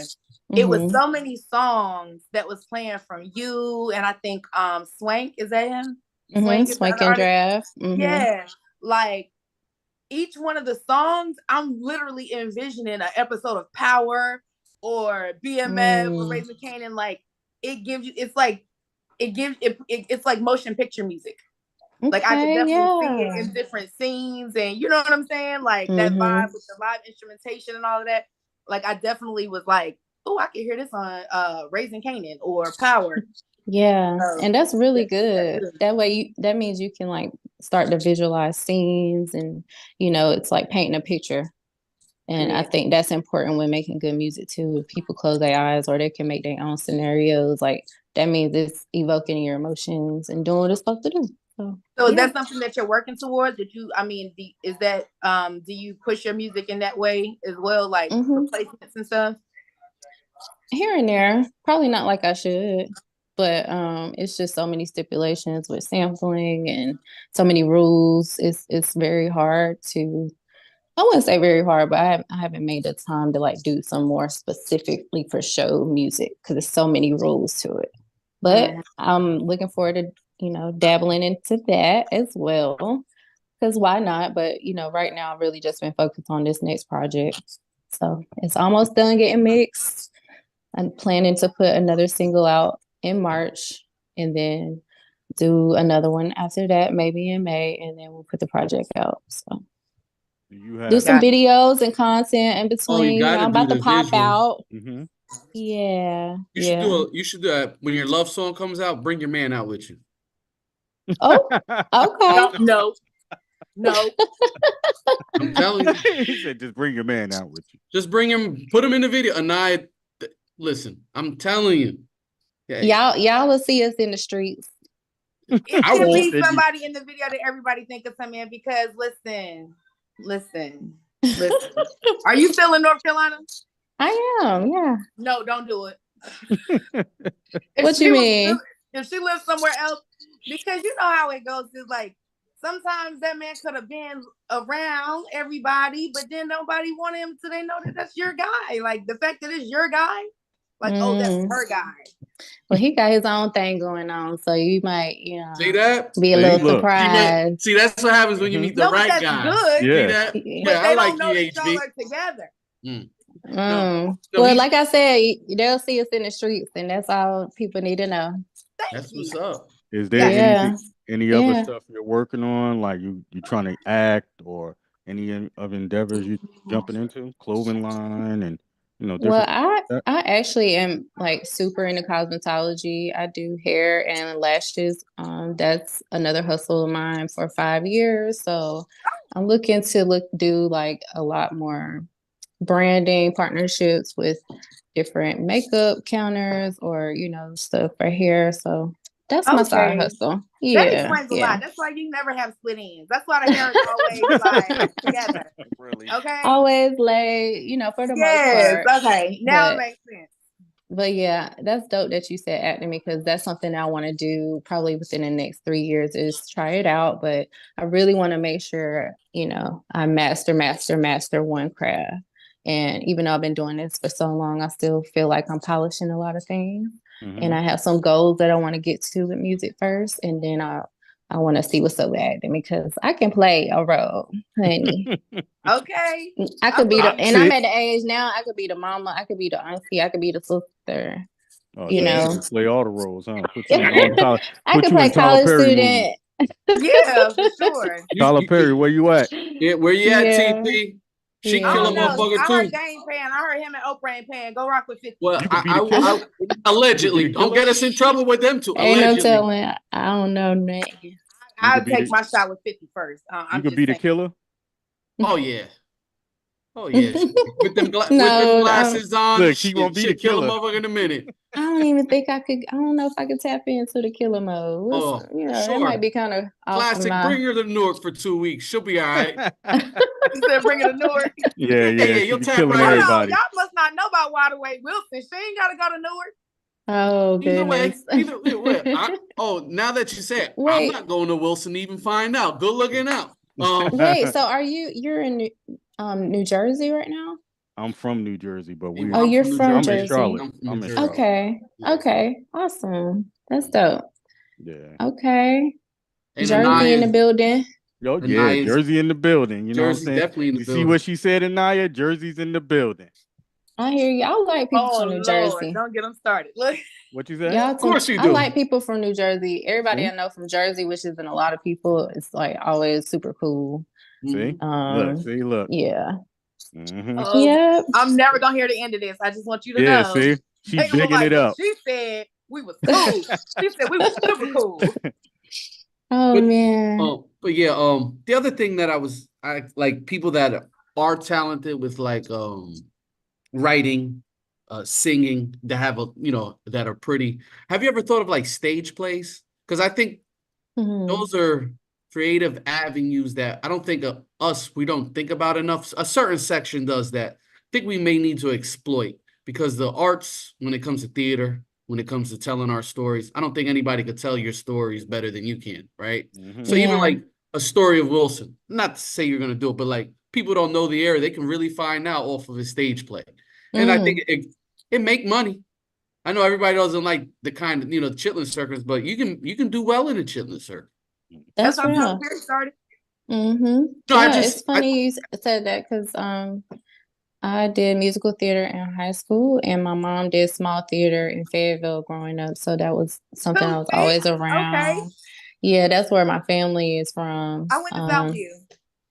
It was so many songs that was playing from you, and I think Swank, is that him? Swank and Draft. Yeah, like each one of the songs, I'm literally envisioning an episode of Power or BMF or Raising Kanan. Like it gives you, it's like it's like motion picture music. Like I could definitely see it in different scenes, and you know what I'm saying? Like that vibe with the live instrumentation and all of that. Like I definitely was like, oh, I can hear this on Raising Kanan or Power. Yeah, and that's really good. That way, that means you can like start to visualize scenes, and it's like painting a picture. And I think that's important when making good music too. If people close their eyes or they can make their own scenarios, like that means it's evoking your emotions and doing what it's supposed to do. So is that something that you're working towards? Do you push your music in that way as well, like replacements and stuff? Here and there, probably not like I should, but it's just so many stipulations with sampling and so many rules. It's very hard to. I wouldn't say very hard, but I haven't made the time to like do some more specifically for show music because there's so many rules to it. But I'm looking forward to dabbling into that as well, because why not? But right now I've really just been focused on this next project, so it's almost done getting mixed. I'm planning to put another single out in March and then do another one after that, maybe in May, and then we'll put the project out. So do some videos and content in between. I'm about to pop out. Yeah. You should do that when your love song comes out. Bring your man out with you. Oh, okay. No. I'm telling you. He said, just bring your man out with you. Just bring him, put him in the video. ANAYA, listen, I'm telling you. Yeah. Y'all will see us in the streets. It should be somebody in the video that everybody think of him in, because listen. Are you still in North Carolina? I am, yeah. No, don't do it. What you mean? If she lives somewhere else, because you know how it goes. It's like sometimes that man could have been around everybody, but then nobody wanted him till they know that that's your guy. Like the fact that it's your guy, like, oh, that's her guy. Well, he got his own thing going on, so you might, see that? Be a little surprised. See, that's what happens when you meet the right guy. Good. Yeah. But I like you, HB. Together. Well, like I said, they'll see us in the streets, and that's all people need to know. That's what's up. Is there any other stuff you're working on? Like you trying to act, or any of endeavors you jumping into? Clothing line and Well, I actually am like super into cosmetology. I do hair and lashes. That's another hustle of mine for 5 years. So I'm looking to do like a lot more branding partnerships with different makeup counters or stuff for hair. So that's my side hustle. Yeah, that explains a lot. That's why you never have split ends. That's why the hair is always like together. Really? Okay. Always laid, for the most part. Okay. Now it makes sense. But yeah, that's dope that you said acting because that's something I want to do probably within the next 3 years is try it out. But I really want to make sure, I master one craft. And even though I've been doing this for so long, I still feel like I'm polishing a lot of things. And I have some goals that I want to get to with music first. And then I want to see what's up with acting because I can play a role, honey. Okay. I could be and I'm at the age now, I could be the mama, I could be the auntie, I could be the sister. Oh, you know, play all the roles, huh? Put you in all Tyler, I could play college student. Yeah, for sure. Tyler Perry, where you at? Yeah, where you at, TP? She kill a motherfucker I too. heard Dane paying. I heard him and Oprah ain't paying. Go rock with 50. Well, I allegedly. Don't get us in trouble with them two. Ain't allegedly. no telling. I don't know nothing. I'll take my shot with 50 first. You could be the killer. Oh yeah. Oh yeah. with them glasses on. Look, she won't be the kill killer. a motherfucker in a minute. I don't even think I could. I don't know if I could tap into the killer mode. Sure. It might be kind of Classic. Bring her to Newark for 2 weeks. She'll be all right. You said bring her to Newark. Yeah. You'll tap killing right. everybody. Y'all must not know about Waterway Wilson. She ain't gotta go to Newark. Oh, goodness. Either way. Now that you said, I'm not going to Wilson to even find out. Good looking out. Wait, so you're in New Jersey right now? I'm from New Jersey, but you're from Jersey. I'm in Charlotte. I'm in Charlotte. Okay, awesome. That's dope. Yeah. Okay. Jersey in the building. Yo, yeah, Jersey in the building. You know what I'm saying? Definitely in the building. See what she said, ANAYA? Jersey's in the building. I hear you. I like people from New Jersey. Don't get them started. Look. What you said? Of course you do. I like people from New Jersey. Everybody I know from Jersey, which isn't a lot of people, it's like always super cool. See? Look. Yeah. Yeah. I'm never gonna hear the end of this. I just want you to know. Yeah, see? She's bigging it up. She said we was cool. She said we was super cool. Man. But yeah, the other thing that I like people that are talented with like writing, singing, that have that are pretty. Have you ever thought of like stage plays? Because I think those are creative avenues that I don't think we don't think about enough. A certain section does that. I think we may need to exploit because the arts, when it comes to theater, when it comes to telling our stories, I don't think anybody could tell your stories better than you can, right? So even like a story of Wilson, not to say you're going to do it, but like people don't know the area, they can really find out off of a stage play. And I think it make money. I know everybody doesn't like the kind of, the chitlin circus, but you can do well in a chitlin circus. That's how Perry started. No, it's funny you said that because I did musical theater in high school, and my mom did small theater in Fayetteville growing up. So that was something I was always around. Okay. Yeah, that's where my family is from. I went to Southview.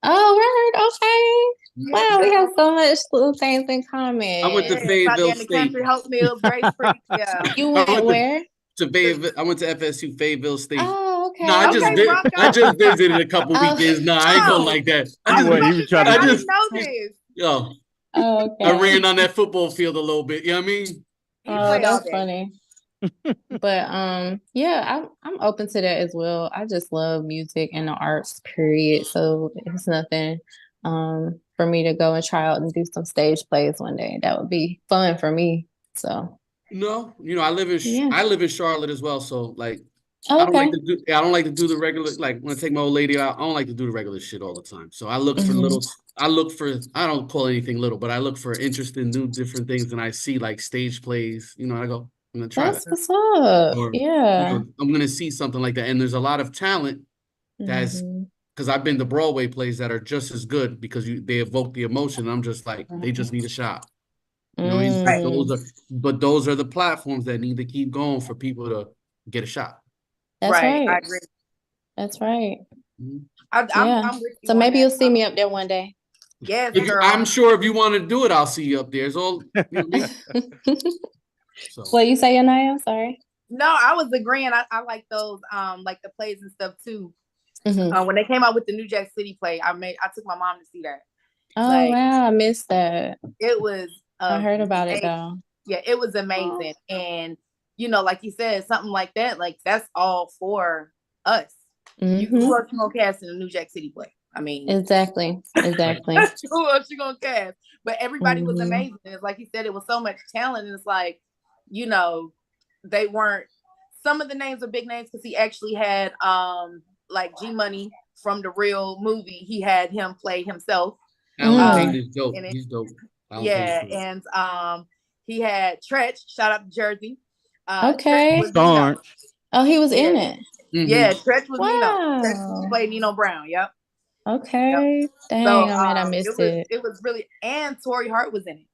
Oh, right. Okay. Wow, we have so much little things in common. I went to Fayetteville State. Country, Hope Mills, Grace Creek. Yeah. You went where? To Fayetteville. I went to FSU Fayetteville State. Oh, okay. No, I just visited a couple weekends. No, I ain't going like that. I didn't know this. Yo. Oh, okay. I ran on that football field a little bit. You know what I mean? Oh, that's funny. But yeah, I'm open to that as well. I just love music and the arts, period. So it's nothing for me to go and try out and do some stage plays one day. That would be fun for me. So no, I live in Charlotte as well. So like okay. I don't like to do the regular, like when I take my old lady out, I don't like to do the regular shit all the time. So I look for I don't call anything little, but I look for interesting new different things, and I see like stage plays, I go, I'm gonna try that's what's up. Yeah. I'm gonna see something like that. And there's a lot of talent that's because I've been to Broadway plays that are just as good because they evoke the emotion. And I'm just like, they just need a shot. Those are the platforms that need to keep going for people to get a shot. That's right. I agree. That's right. I'm with you. So maybe you'll see me up there one day. Yes, girl. I'm sure if you want to do it, I'll see you up there. It's all. What you say, ANAYA? Sorry. No, I was agreeing. I like those, like the plays and stuff too. When they came out with the New Jack City play, I took my mom to see that. Oh wow, I missed that. It was. I heard about it though. Yeah, it was amazing, and like you said, something like that, like that's all for us. Who else you gonna cast in a New Jack City play? I mean, exactly. Who else you gonna cast? But everybody was amazing. It's like you said, it was so much talent, and it's like you know, they weren't, some of the names are big names because he actually had like G Money from the real movie. He had him play himself. Alan Payne is dope. He's dope. Yeah, and he had Tretch. Shout out to Jersey. Okay. Oh, he was in it. Yeah, Tretch was Nino. Wow. Tretch played Nino Brown. Yep. Okay. Yep. Dang, so, I missed it. It was really, and Tori Hart was in it.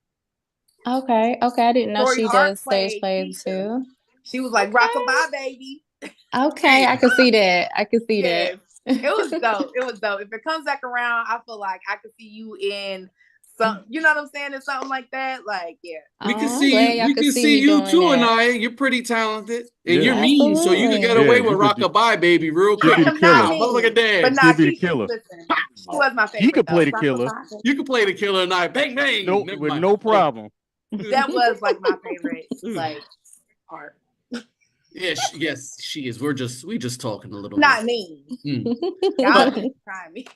Okay. I didn't know Tori she Hart does stage plays too. She was like, "Rockabye, baby." Okay, I can see that. It was dope. It was dope. If it comes back around, I feel like I could see you in some, you know what I'm saying, in something like that. Like, yeah. We can see you. We can see you too, Anaya. You're pretty talented, and you're mean, so you can get away with Rockabye, baby, real quick. Look at that. But nah, she was my favorite. He could play the killer. You could play the killer, Anaya. Bang bang. Nope, with no problem. That was like my favorite, like, part. Yes, she is. We just talking a little. Not me. Y'all try me.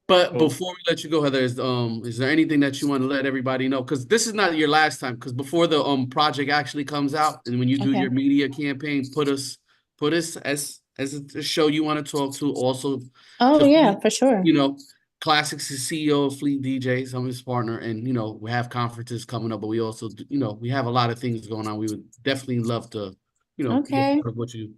But before we let you go, Heather, is there anything that you want to let everybody know? Because this is not your last time. Because before the project actually comes out, and when you do your media campaign, put us as a show you want to talk to. Also, for sure. You know, KLASSIK's the CEO of Fleet DJs. I'm his partner, and you know we have conferences coming up, but we also we have a lot of things going on. We would definitely love to, be a part of what you.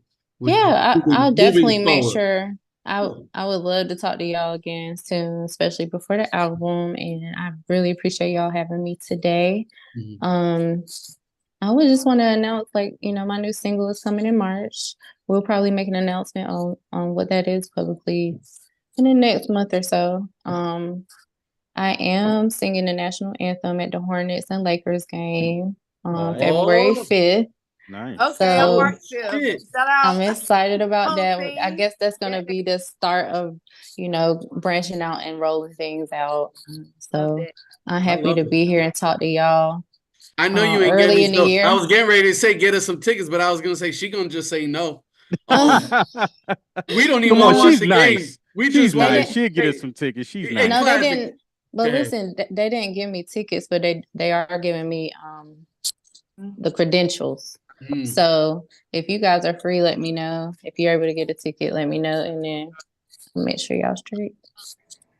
I'll definitely make sure. I would love to talk to y'all again soon, especially before the album. And I really appreciate y'all having me today. I would just want to announce, like, my new single is coming in March. We'll probably make an announcement on what that is publicly in the next month or so. I am singing the national anthem at the Hornets and Lakers game on February 5th. Nice. Okay, I'm excited about that. I guess that's going to be the start of, branching out and rolling things out. So I'm happy to be here and talk to y'all. I know you ain't early in the year. I was getting ready to say get us some tickets, but I was going to say she going to just say no. We don't even want to watch the game. We just nice. She'll get us some tickets. She's nice. No, they didn't. But listen, they didn't give me tickets, but they are giving me the credentials. So if you guys are free, let me know. If you're able to get a ticket, let me know, and then make sure y'all straight.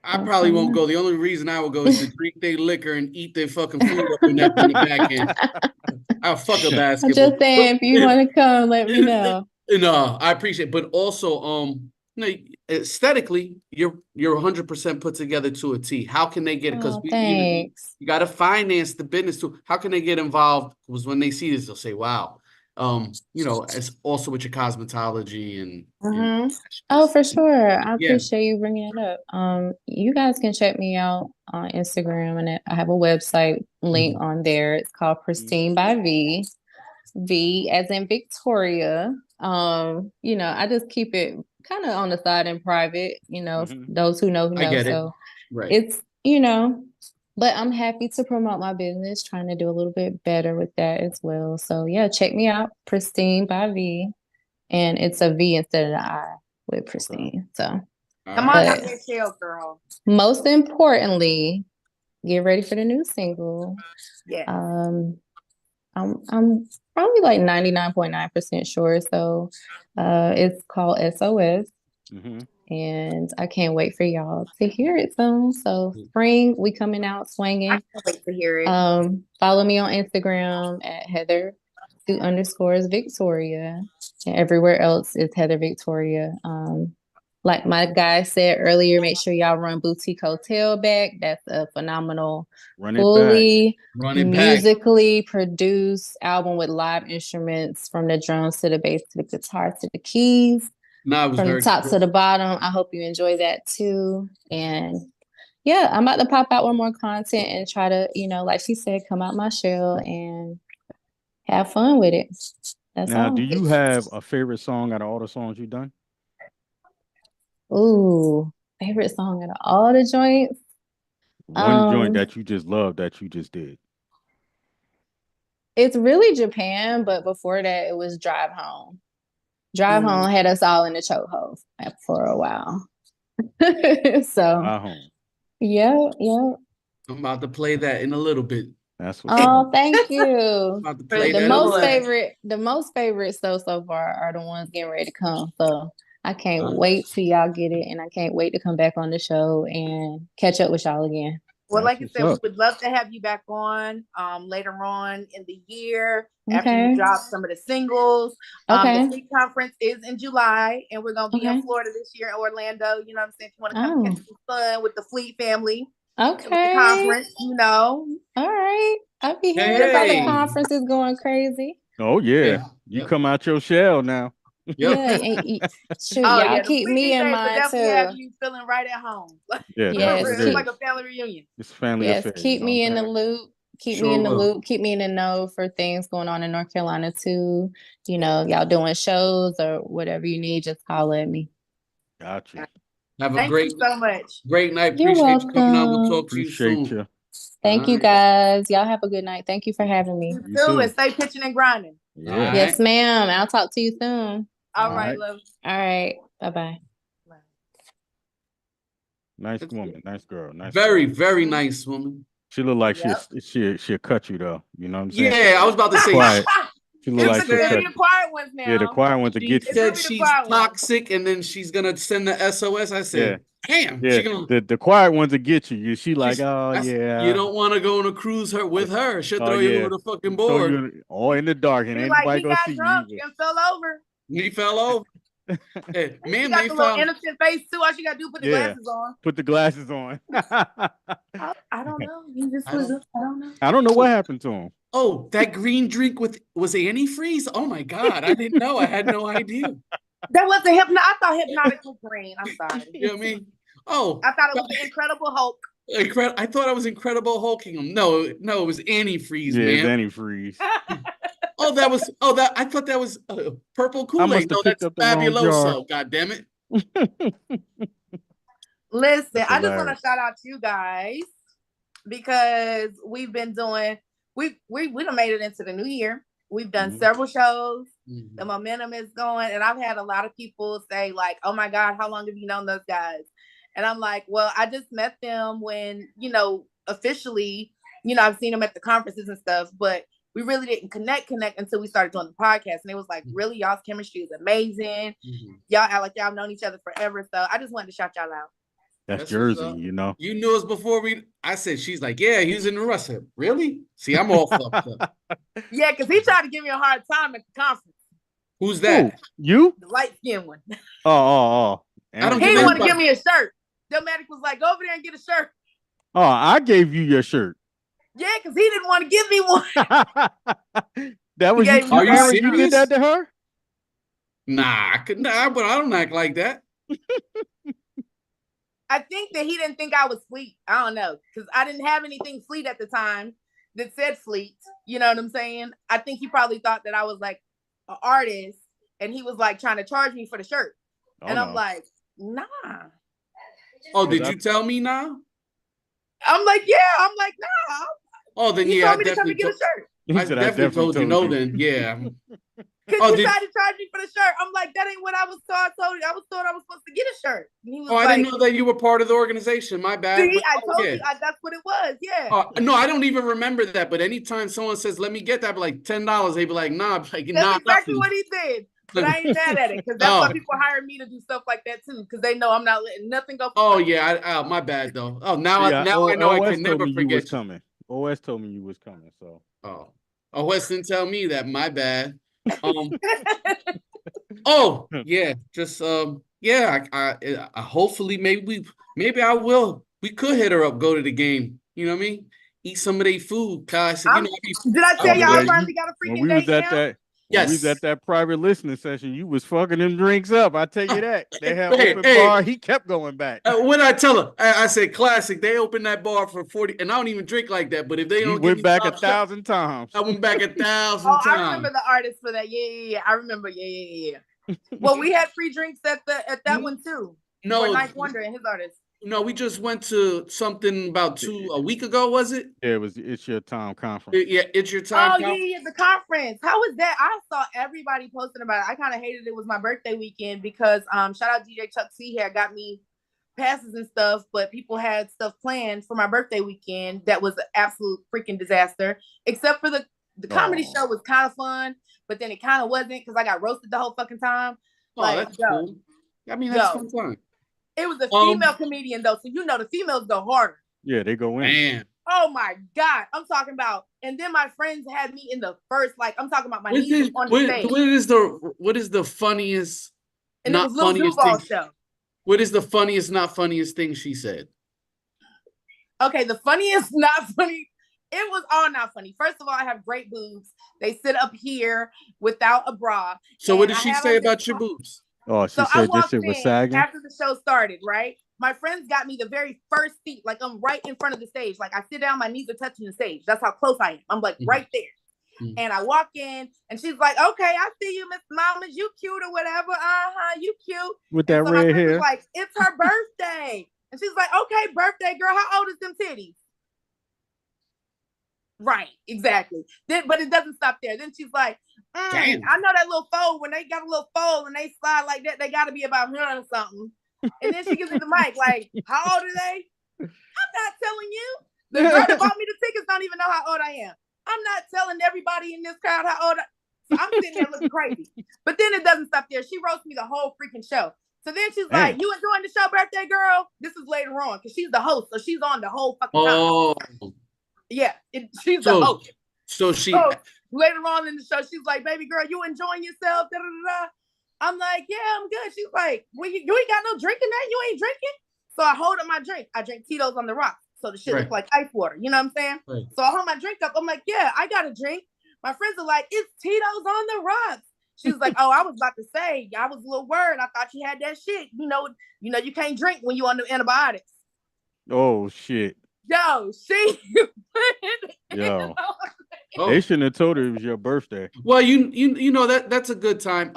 I probably won't go. The only reason I will go is to drink their liquor and eat their fucking food up in that back end. I'll fuck a basketball. I'm just saying, if you want to come, let me know. No, I appreciate it. But also, aesthetically, you're 100% put together to a T. How can they get it? Because you got to finance the business too. How can they get involved? Because when they see this, they'll say, "Wow." It's also with your cosmetology and for sure. I appreciate you bringing it up. You guys can check me out on Instagram, and I have a website link on there. It's called Pristine by V as in Victoria. I just keep it kind of on the side and private, those who know. I get so it. Right. It's, but I'm happy to promote my business, trying to do a little bit better with that as well. So yeah, check me out, Pristine by V. And it's a V instead of the I with Pristine. So come on out here, chill, girl. Most importantly, get ready for the new single. Yeah. I'm probably like 99.9% sure. So it's called SOS. And I can't wait for y'all to hear it soon. So spring, we coming out swinging. I can't wait to hear it. Follow me on Instagram at Heather_Victoria. And everywhere else is Heather Victoria. Like my guy said earlier, make sure y'all run Boutique Hotel back. That's a phenomenal, fully musically produced album with live instruments from the drums to the bass to the guitar to the keys. From the top to the bottom. I hope you enjoy that too. And yeah, I'm about to pop out with more content and try to, like she said, come out my shell and have fun with it. That's all. Do you have a favorite song out of all the songs you've done? Ooh, favorite song out of all the joints? One joint that you just love that you just did. It's really Japan, but before that, it was Drive Home. Drive Home had us all in the chokehold for a while. So, yeah. I'm about to play that in a little bit. That's what's up. Thank you. About to play The that most away. favorites so far are the ones getting ready to come. So I can't wait till y'all get it, and I can't wait to come back on the show and catch up with y'all again. Well, like I said, we would love to have you back on later on in the year after you drop some of the singles. The Fleet Conference is in July, and we're going to be in Florida this year in Orlando. You know what I'm saying? If you want to come catch some fun with the Fleet family. With the conference, you know. All right. I'll be here. The conference is going crazy. Oh, yeah. You come out your shell now. Yeah, shoot, y'all keep me in mind too. Have you feeling right at home? Yes, it's like a family reunion. It's family affair. Keep me in the loop. Keep me in the loop. Keep me in the know for things going on in North Carolina too. You know, y'all doing shows or whatever you need, just holler at me. Gotcha. Thank you so much. Great night. Appreciate you coming on. We'll talk to you soon. You. Thank you guys. Y'all have a good night. Thank you for having me. You too, and stay pitching and grinding. Yeah. Yes, ma'am. I'll talk to you soon. All right, love. All right. Bye-bye. Nice woman. Nice girl. Very, very nice woman. She look like she'll cut you though. You know what I'm saying? Yeah, I was about to say she look like she'll cut the quiet ones now. Yeah, the quiet ones to get you. She said she's toxic and then she's gonna send the SOS. I said, damn. Yeah, the quiet ones to get you. She like, yeah. You don't want to go on a cruise with her. She'll throw you over the fucking board. All in the dark and anybody gonna see drunk you. And fell over. He fell over. Hey, man, got the little innocent face too. All she gotta do put the glasses on. Put the glasses on. I don't know. He just was. I don't know. I don't know what happened to him. Oh, that green drink was antifreeze. Oh my god, I didn't know. I had no idea. That wasn't hypnotic. I thought hypnotic was green. I'm sorry. You know what I mean? Oh, I thought it was the Incredible Hulk. I thought I was Incredible Hulking him. No, it was antifreeze, man. Yeah, it's antifreeze. I thought that was purple Kool-Aid. No, that's Fabuloso. God damn it. Listen, I just want to shout out to you guys because we've been doing. We done made it into the new year. We've done several shows. The momentum is going, and I've had a lot of people say like, "Oh my God, how long have you known those guys?" And I'm like, "Well, I just met them when officially, I've seen them at the conferences and stuff, but." We really didn't connect until we started doing the podcast. And it was like, really, y'all's chemistry is amazing. Y'all act like y'all have known each other forever. So I just wanted to shout y'all out. That's Jersey, You knew us before I said, she's like, yeah, he was in the Russ. Really? See, I'm all fucked up. Yeah, because he tried to give me a hard time at the conference. Who's that? Ooh, you? The light-skinned one. Oh. He didn't want to give me a shirt. Domatic was like, go over there and get a shirt. Oh, I gave you your shirt. Yeah, because he didn't want to give me one. That was you. Are you serious? You did that to her? Nah, but I don't act like that. I think that he didn't think I was Fleet. I don't know, because I didn't have anything Fleet at the time that said Fleet. You know what I'm saying? I think he probably thought that I was like an artist, and he was like trying to charge me for the shirt. I'm like, nah. Oh, did you tell me nah? I'm like, yeah. I'm like, nah. Oh, then he yeah, told me to come and get a shirt. I definitely told you no. Then yeah. Because you tried to charge me for the shirt. I'm like, that ain't what I was told. I was told I was supposed to get a shirt. And he was I didn't know that you were part of the organization. My bad. See, I told you that's what it was. Yeah. No, I don't even remember that. But anytime someone says, "Let me get that," like $10, they'd be like, "Nah." Like, that's exactly what he did. But I ain't mad at it because that's why people hire me to do stuff like that too. Because they know I'm not letting nothing go. My bad though. Oh, now I know I can never forget. OS told me you was coming. So. OS didn't tell me that. My bad. Just I hopefully maybe I will. We could hit her up, go to the game. You know what I mean? Eat some of their food. Did I tell y'all I finally got a freaking date? When we was at that private listening session, you was fucking them drinks up. I tell you that. They had open bar. He kept going back. When I tell her, I said, "Classic." They opened that bar for 40, and I don't even drink like that. But if they don't, went back 1,000 times. I went back 1,000 times. I remember the artist for that. Yeah. I remember. Yeah. Well, we had free drinks at that one too. No, for Ninth Wonder and his artist. No, we just went to something about a week ago, was it? Yeah, it was It's Your Time conference. Yeah, It's Your Time. Yeah, the conference. How was that? I saw everybody posting about it. I kind of hated it was my birthday weekend because shout out DJ Chuck C here got me passes and stuff, but people had stuff planned for my birthday weekend that was an absolute freaking disaster. Except for the comedy show was kind of fun, but then it kind of wasn't because I got roasted the whole fucking time. That's cool. I mean, that's fun time. It was a female comedian though, so the females go harder. Yeah, they go in. Man. Oh my God, I'm talking about. And then my friends had me in the first, I'm talking about my knees on the stage. What is the funniest? And not it was Lil funniest Duval thing? show. What is the funniest, not funniest thing she said? Okay, the funniest, not funny. It was all not funny. First of all, I have great boobs. They sit up here without a bra. So what did she say about your boobs? Oh, she said this shit was sagging after the show started, right? My friends got me the very first seat. I'm right in front of the stage. I sit down, my knees are touching the stage. That's how close I am. I'm right there. And I walk in and she's like, okay, I see you, Miss Mama. You cute or whatever. You cute. With that red hair. It's her birthday. And she's like, okay, birthday girl. How old is them titties? Right, exactly. But it doesn't stop there. Then she's like, I know that little fold. When they got a little fold and they slide like that, they got to be about 100 or something. And then she gives me the mic, how old are they? I'm not telling you. The girl that bought me the tickets don't even know how old I am. I'm not telling everybody in this crowd how old so I'm sitting there looking crazy. But then it doesn't stop there. She roasts me the whole freaking show. So then she's like, you enjoying the show, birthday girl? This is later on because she's the host. So she's on the whole fucking time. Oh. Yeah, she's the host. So later on in the show, she's like, baby girl, you enjoying yourself? Da, da, da, da. I'm like, yeah, I'm good. She's like, well, you ain't got no drink in there? You ain't drinking? So I hold up my drink. I drink Tito's on the rocks. So the shit looks like ice water. You know what I'm saying? Right. So I hold my drink up. I'm like, yeah, I got a drink. My friends are like, it's Tito's on the rocks. She was like, oh, I was about to say, I was a little worried. I thought you had that shit. You know, you can't drink when you on the antibiotics. Oh, shit. Yo, They shouldn't have told her it was your birthday. Well, you know that's a good time.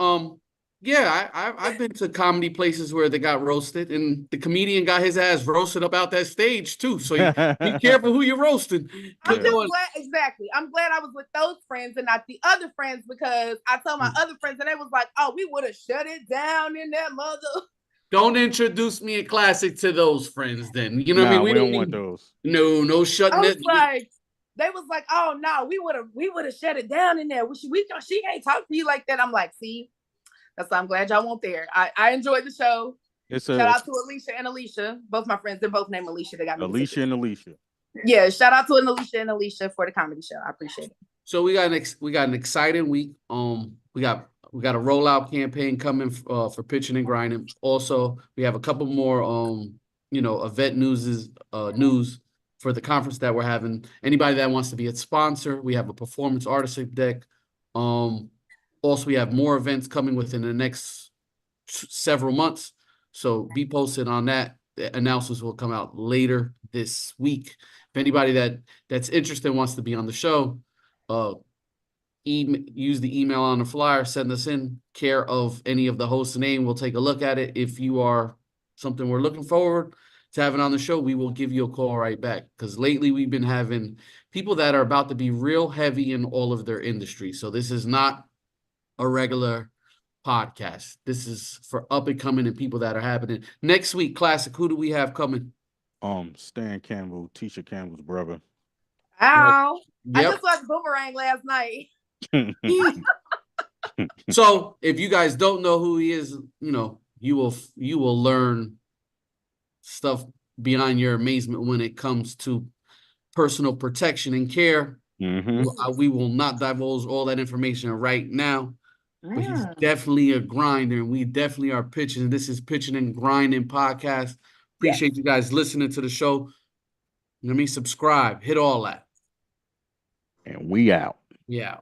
Yeah, I've been to comedy places where they got roasted, and the comedian got his ass roasted up out that stage too. So be careful who you're roasting. I'm just glad, exactly. I'm glad I was with those friends and not the other friends because I told my other friends and they was like, "Oh, we would have shut it down in that mother." Don't introduce me at Classic to those friends, then. You know what I mean? We don't want those. No shutting it. They was like, "Oh no, we would have shut it down in there. She ain't talk to you like that." I'm like, see. That's why I'm glad y'all won't there. I enjoyed the show. Shout out to Alicia and Alicia. Both my friends, they're both named Alicia. They got me Alicia and Alicia. Yeah, shout out to Alicia and Alicia for the comedy show. I appreciate it. So we got an exciting week. We got a rollout campaign coming for Pitchin and Grindnin. Also, we have a couple more event news for the conference that we're having. Anybody that wants to be a sponsor, we have a performance artist deck. Also, we have more events coming within the next several months. So be posted on that. The announcements will come out later this week. If anybody that's interested wants to be on the show, use the email on the flyer, send us in care of any of the host's name. We'll take a look at it. If you are something we're looking forward to having on the show, we will give you a call right back. Because lately we've been having people that are about to be real heavy in all of their industry. So this is not a regular podcast. This is for up and coming and people that are happening. Next week, Classic, who do we have coming? Stan Campbell, Tisha Campbell's brother. Ow. Yep. I just watched Boomerang last night. So if you guys don't know who he is, you will learn stuff beyond your amazement when it comes to personal protection and care. We will not divulge all that information right now. But he's definitely a grinder, and we definitely are pitching. This is Pitchin and Grindnin podcast. Appreciate you guys listening to the show. Let me subscribe, hit all that. And we out. Yeah.